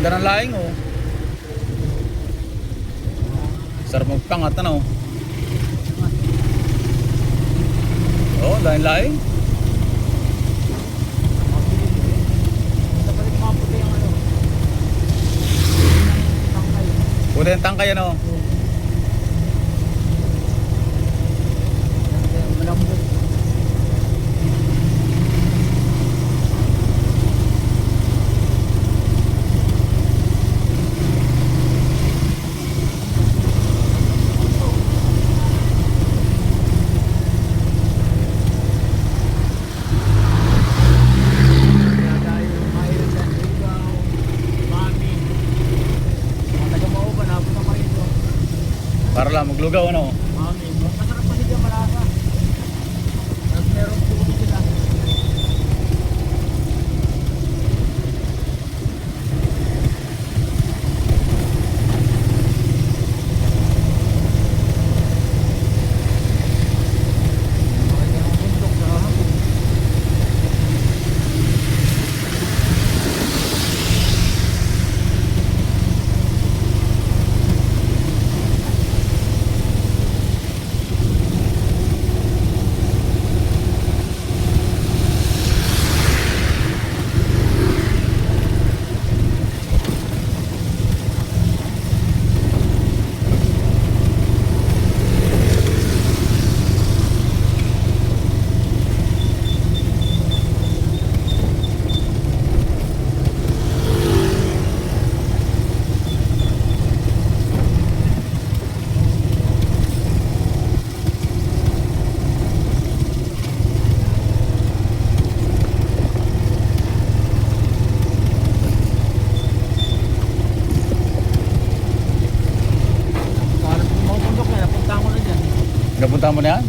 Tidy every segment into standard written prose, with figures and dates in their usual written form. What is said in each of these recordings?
Ganda ng laing oh. Sarap magpangat ano. Oh, laing. Puti yung tangkay ano. Malambot. Para lang maglugaw ano. Mami, masarap pa siya malasa. Tapos meron tubig sila. Napunta mo na yan?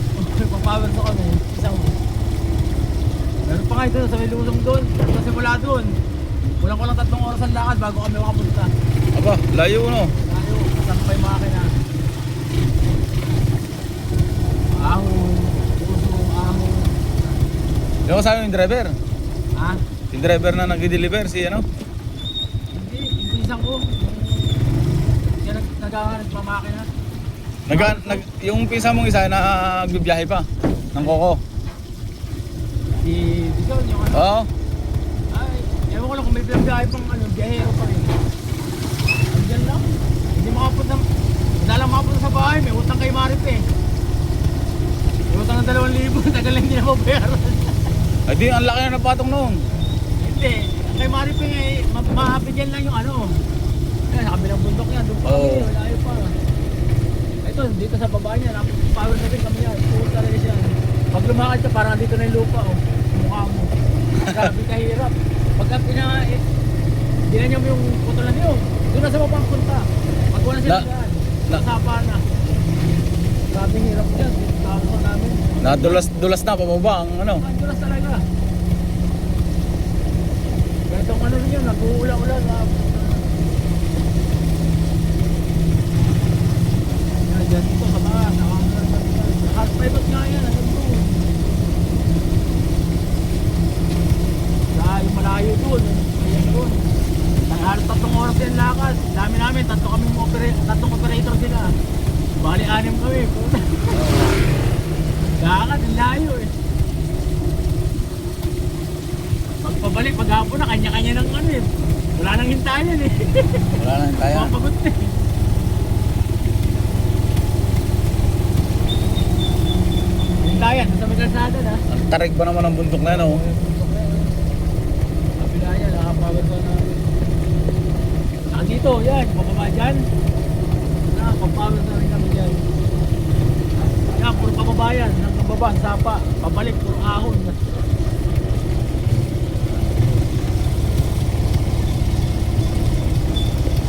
Pang-power sa kami, isang meron pa nga ito sa may lusong doon, sa simula doon. Kulang ko lang 3 oras ang lakad bago kami makapunta. Aba, layo no. Tayo, kasama pa yung makina. Ahong, puso, ahong. Yung kasama yung driver. Ha? Yung driver na nag-deliver si ano? Hindi isang ko. Siya nagkahanap pa makina. Yung pinsa mong isa na nagbibiyahe pa ng Coco. Si John yung ano. Oo. Ay, ewan ko lang kung may biyahe pang ano, biyahero pa rin. Andiyan lang. Hindi makapunta. Madalang makapunta sa bahay, may utang kay Marip eh. May utang ng 2,000, tagal lang hindi na mabayaran. Ay di, ang laki na ng patong noon. Hindi, kay Marip eh, mahapid yan lang yung ano. Kaya sa kabilang bundok yan, doon pa kami, Oo. malayo pa. Ito, dito sa baba niya, power na din kami yan. Puro talaga siya. Pag lumakad ka, parang dito na yung lupa, oh. Mukha mo. Grabe kahirap. Pagka dinanya mo yung putulan niyo, doon na sa baba ang punta. Pag wala siya dyan, nasapa na. Grabe hirap yan, tawag namin. Nadulas na pababa ang ano. Ang dulas talaga. Ganitong ano rin yun, nag-uula-ula na. Yan dito sa mga hard pivot nga yan, hanggang doon. Yung malayo doon, ayan doon. Halos 3 oras yan lakad. Dami namin, 3 operator sila. Bali 6 kami. Lakad, ang layo eh. Pagpabalik, paghapon na, kanya-kanya ng ano eh. Wala nang hintayan eh. Wala nang hintayan. Mapagod na eh. Hintayan, sa may kalsada na. Ang tarik ba naman ang bundok na yan oh. Kapila yan, nakapagod pa na. Saka dito, yan, pababa dyan. Nakapagod na rin kami dyan. Yan, puro pababa yan. Hanggang baba, sapa, pabalik, puro ahon.